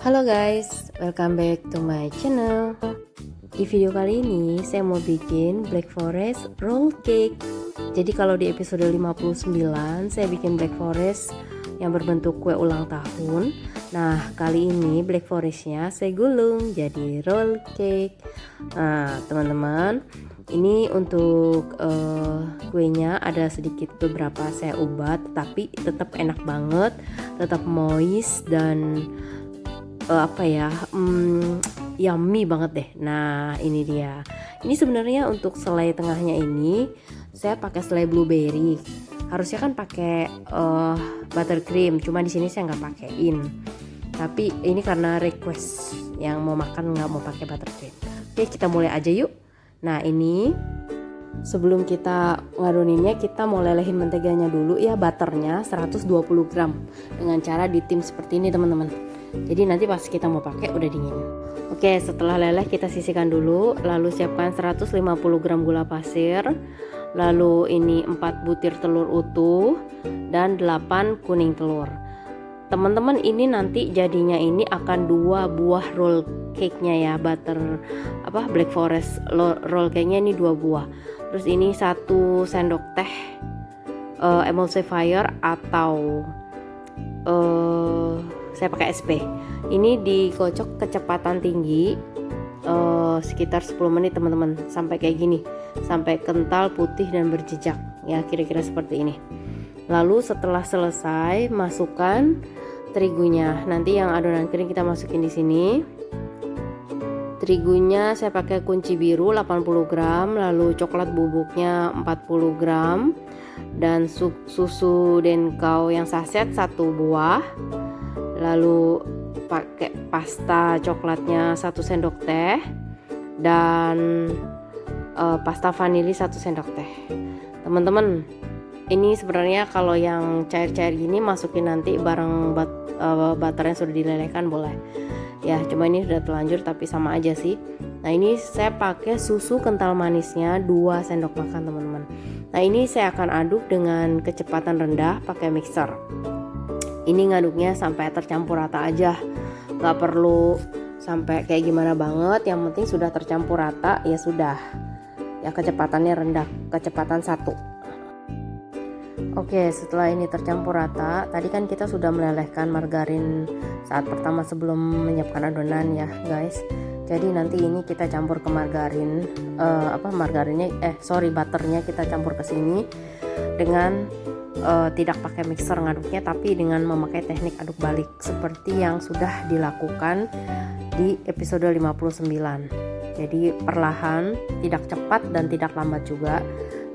Halo guys, welcome back to my channel. Di video kali ini saya mau bikin Black Forest roll cake. Jadi kalau di episode 59 saya bikin Black Forest yang berbentuk kue ulang tahun. Nah kali ini Black Forestnya saya gulung jadi roll cake. Nah teman-teman, ini untuk kuenya ada sedikit beberapa saya ubah, tapi tetap enak banget, tetap moist dan yummy banget deh. Nah ini dia. Ini sebenarnya untuk selai tengahnya ini saya pakai selai blueberry. Harusnya kan pakai buttercream, cuma di sini saya nggak pakein. Tapi ini karena request yang mau makan nggak mau pakai buttercream. Oke, kita mulai aja yuk. Nah ini sebelum kita ngadoninnya, kita mau lelehin menteganya dulu ya, butternya 120 gram dengan cara ditim seperti ini teman-teman. Jadi nanti pas kita mau pakai udah dingin. Oke, setelah leleh kita sisihkan dulu, lalu siapkan 150 gram gula pasir, lalu ini 4 butir telur utuh dan 8 kuning telur. Teman-teman, ini nanti jadinya ini akan 2 buah roll cake-nya ya, Black Forest roll cake-nya ini 2 buah. Terus ini 1 sendok teh emulsifier atau saya pakai SP. Ini dikocok kecepatan tinggi sekitar 10 menit teman-teman, sampai kayak gini, sampai kental, putih dan berjejak ya, kira-kira seperti ini. Lalu setelah selesai masukkan terigunya. Nanti yang adonan kering kita masukin di sini. Terigunya saya pakai kunci biru 80 gram, lalu coklat bubuknya 40 gram dan susu denkau yang saset 1 buah. Lalu pakai pasta coklatnya 1 sendok teh dan pasta vanili 1 sendok teh. Teman-teman, ini sebenarnya kalau yang cair-cair gini masukin nanti bareng butter yang sudah dilelehkan boleh ya, cuma ini sudah terlanjur tapi sama aja sih. Nah ini saya pakai susu kental manisnya 2 sendok makan teman-teman. Nah ini saya akan aduk dengan kecepatan rendah pakai mixer. Ini ngaduknya sampai tercampur rata aja, nggak perlu sampai kayak gimana banget, yang penting sudah tercampur rata ya sudah ya, kecepatannya rendah, kecepatan 1. Oke, setelah ini tercampur rata, tadi kan kita sudah melelehkan margarin saat pertama sebelum menyiapkan adonan ya guys. Jadi nanti ini kita campur ke margarin, butternya kita campur ke sini dengan tidak pakai mixer ngaduknya, tapi dengan memakai teknik aduk balik seperti yang sudah dilakukan di episode 59. Jadi perlahan, tidak cepat dan tidak lambat juga,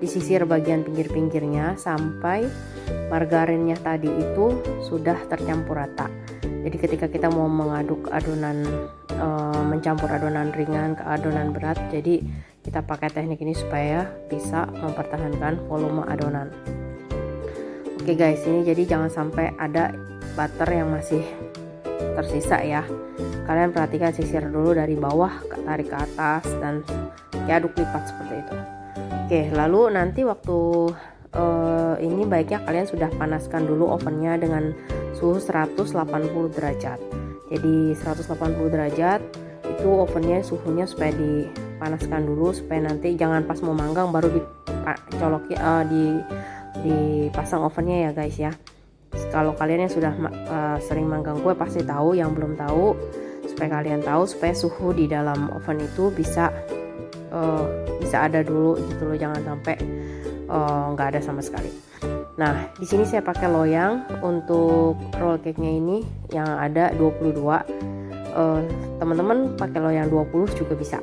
disisir bagian pinggir-pinggirnya sampai margarinnya tadi itu sudah tercampur rata. Jadi ketika kita mau mengaduk adonan, mencampur adonan ringan ke adonan berat, jadi kita pakai teknik ini supaya bisa mempertahankan volume adonan. Oke guys, ini jadi jangan sampai ada butter yang masih tersisa ya. Kalian perhatikan, sisir dulu dari bawah, tarik ke atas dan aduk lipat seperti itu. Oke, lalu nanti waktu ini baiknya kalian sudah panaskan dulu ovennya dengan suhu 180 derajat. Jadi 180 derajat itu ovennya suhunya supaya dipanaskan dulu, supaya nanti jangan pas mau manggang baru dipasang ovennya ya guys ya. Kalau kalian yang sudah sering manggang kue pasti tahu, yang belum tahu supaya kalian tahu, supaya suhu di dalam oven itu bisa ada dulu gitu loh, jangan sampai nggak ada sama sekali. Nah di sini saya pakai loyang untuk roll cake-nya ini yang ada 22. Teman-teman pakai loyang 20 juga bisa.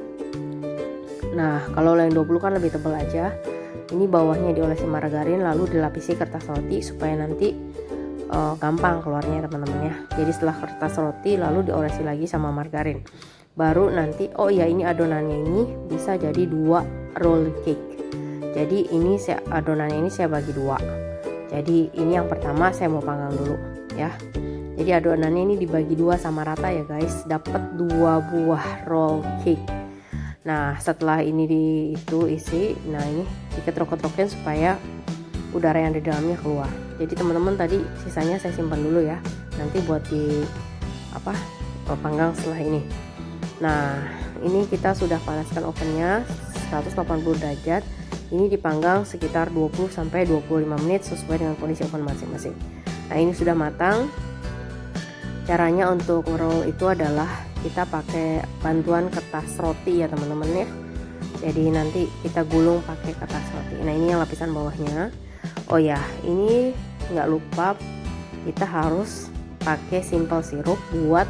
Nah kalau loyang 20 kan lebih tebal aja. Ini bawahnya diolesi margarin lalu dilapisi kertas roti supaya nanti gampang keluarnya teman-teman ya. Jadi setelah kertas roti lalu diolesi lagi sama margarin, baru nanti ini adonannya ini bisa jadi 2 roll cake. Jadi ini adonannya ini saya bagi 2. Jadi ini yang pertama saya mau panggang dulu ya. Jadi adonannya ini dibagi 2 sama rata ya guys, dapat 2 buah roll cake. Nah setelah ini isi, nah ini diketrok-ketrokin supaya udara yang di dalamnya keluar. Jadi teman-teman tadi sisanya saya simpan dulu ya, nanti buat panggang setelah ini. Nah, ini kita sudah panaskan ovennya 180 derajat. Ini dipanggang sekitar 20 sampai 25 menit sesuai dengan kondisi oven masing-masing. Nah, ini sudah matang. Caranya untuk roll itu adalah kita pakai bantuan kertas roti ya teman-teman ya. Jadi nanti kita gulung pakai kertas roti. Nah, ini yang lapisan bawahnya. Oh ya, ini nggak lupa kita harus pakai simple sirup buat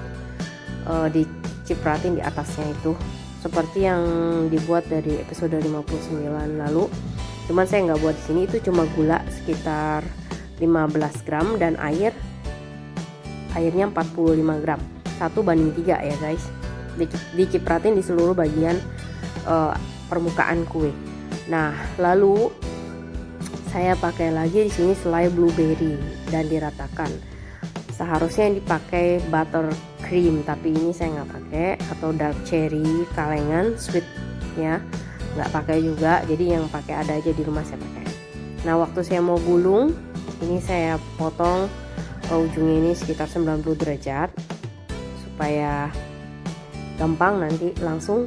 dicipratin di atasnya itu, seperti yang dibuat dari episode 59 lalu. Cuman saya nggak buat di sini, itu cuma gula sekitar 15 gram dan airnya 45 gram, 1:3 ya guys. Dicipratin di seluruh bagian permukaan kue. Nah, lalu saya pakai lagi di sini selai blueberry dan diratakan. Seharusnya yang dipakai butter cream, tapi ini saya nggak pakai, atau dark cherry kalengan sweet ya, nggak pakai juga. Jadi yang pakai ada aja di rumah saya pakai. Nah, waktu saya mau gulung, ini saya potong ujungnya ini sekitar 90 derajat supaya gampang nanti langsung.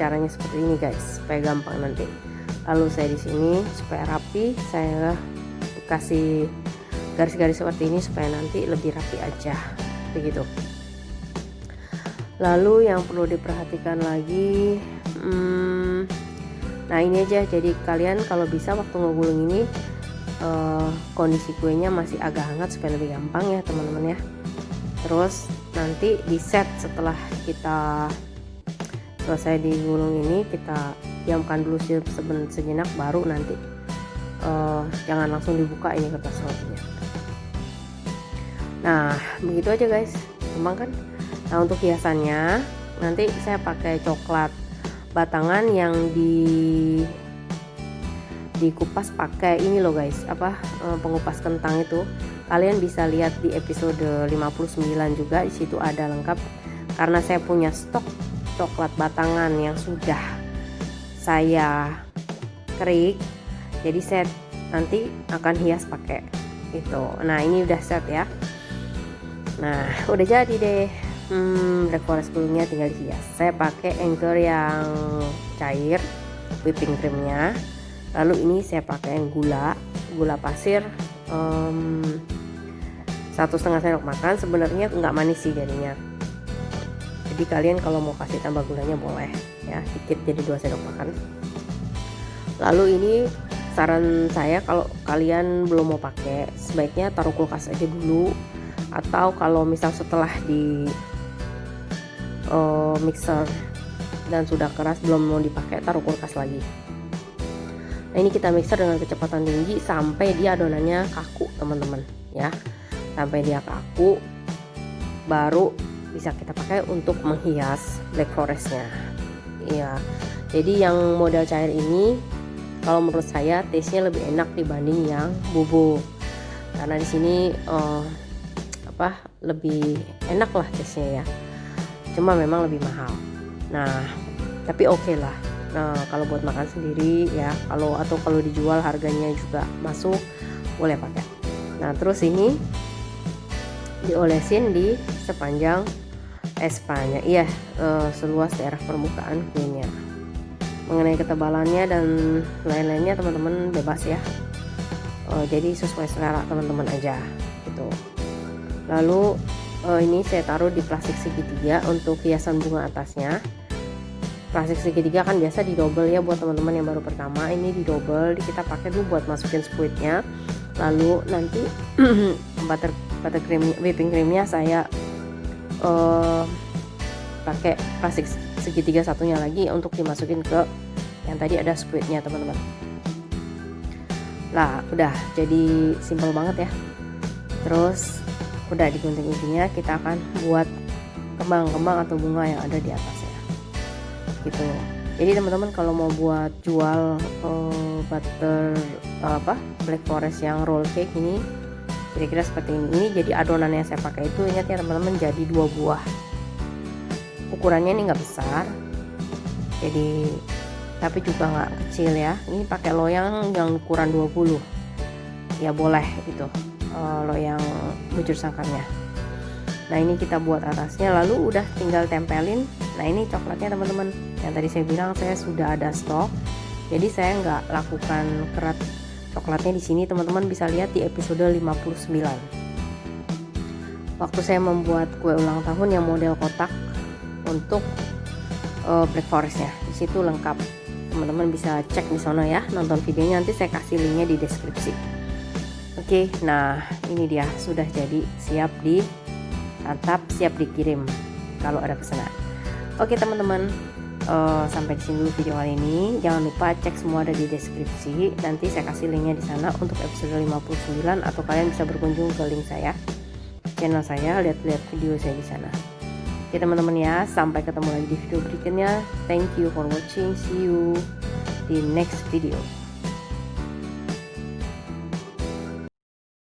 Caranya seperti ini guys, supaya gampang nanti. Lalu saya di sini supaya rapi, saya kasih garis-garis seperti ini supaya nanti lebih rapi aja, begitu. Lalu yang perlu diperhatikan lagi, nah ini aja. Jadi kalian kalau bisa waktu ngegulung ini kondisi kuenya masih agak hangat supaya lebih gampang ya teman-teman ya. Terus nanti di set setelah kita selesai digulung ini, kita diamkan dulu sejenak, baru nanti jangan langsung dibuka ini kertas rotinya. Nah, begitu aja guys, gampang kan? Nah, untuk hiasannya nanti saya pakai coklat batangan yang dikupas pakai ini loh guys, pengupas kentang itu. Kalian bisa lihat di episode 59 juga, di situ ada lengkap. Karena saya punya stok coklat batangan yang sudah saya kerik, jadi saya nanti akan hias pakai itu. Nah, ini udah set ya. Nah, udah jadi deh. Black forest gulungnya tinggal dihias. Saya pakai anchor yang cair, whipping creamnya. Lalu ini saya pakai gula pasir 1,5 sendok makan. Sebenarnya nggak manis sih jadinya. Jadi kalian kalau mau kasih tambah gulanya boleh ya, dikit, jadi 2 sendok makan. Lalu ini saran saya, kalau kalian belum mau pakai, sebaiknya taruh kulkas aja dulu. Atau kalau misal setelah di mixer dan sudah keras belum mau dipakai, taruh kulkas lagi. Nah, ini kita mixer dengan kecepatan tinggi sampai dia adonannya kaku teman-teman ya. Sampai dia kaku baru bisa kita pakai untuk menghias black forestnya ya. Jadi yang model cair ini kalau menurut saya taste-nya lebih enak dibanding yang bubuk, karena di sini lebih enak lah taste-nya ya, cuma memang lebih mahal. Nah, tapi oke lah. Nah, kalau buat makan sendiri ya, kalau dijual harganya juga masuk, boleh pakai. Nah, terus ini diolesin di sepanjang espanya, iya, seluas daerah permukaan kuenya. Mengenai ketebalannya dan lain-lainnya teman-teman bebas ya, jadi sesuai selera teman-teman aja gitu. Lalu ini saya taruh di plastik segitiga untuk hiasan bunga atasnya. Plastik segitiga kan biasa didobel ya buat teman-teman yang baru pertama. Ini didobel, kita pakai dulu buat masukin squidnya. Lalu nanti butter cream, whipping creamnya saya pakai plastik segitiga satunya lagi untuk dimasukin ke yang tadi ada squidnya teman-teman. Lah, udah jadi simple banget ya. Terus udah digunting-guntingnya, kita akan buat kembang-kembang atau bunga yang ada di atasnya gitu. Jadi teman-teman kalau mau buat jual black forest yang roll cake ini kira-kira seperti ini. Ini jadi adonan yang saya pakai itu, ingat ya teman-teman, jadi 2 buah. Ukurannya ini nggak besar, jadi tapi juga nggak kecil ya. Ini pakai loyang yang ukuran 20 ya, boleh gitu, loyang bujur sangkarnya. Nah ini kita buat atasnya, lalu udah tinggal tempelin. Nah ini coklatnya teman-teman, yang tadi saya bilang saya sudah ada stok, jadi saya nggak lakukan kerat coklatnya di sini. Teman-teman bisa lihat di episode 59 waktu saya membuat kue ulang tahun yang model kotak untuk Black Forestnya. Di situ lengkap, teman-teman bisa cek di sana ya, nonton videonya, nanti saya kasih linknya di deskripsi. Oke, nah ini dia sudah jadi, siap disantap, siap dikirim kalau ada pesanan. Oke teman-teman, sampai di sini dulu video kali ini. Jangan lupa cek semua ada di deskripsi, nanti saya kasih linknya di sana untuk episode 59, atau kalian bisa berkunjung ke link saya, channel saya, lihat-lihat video saya di sana. Oke teman-teman ya, sampai ketemu lagi di video berikutnya. Thank you for watching, see you di next video.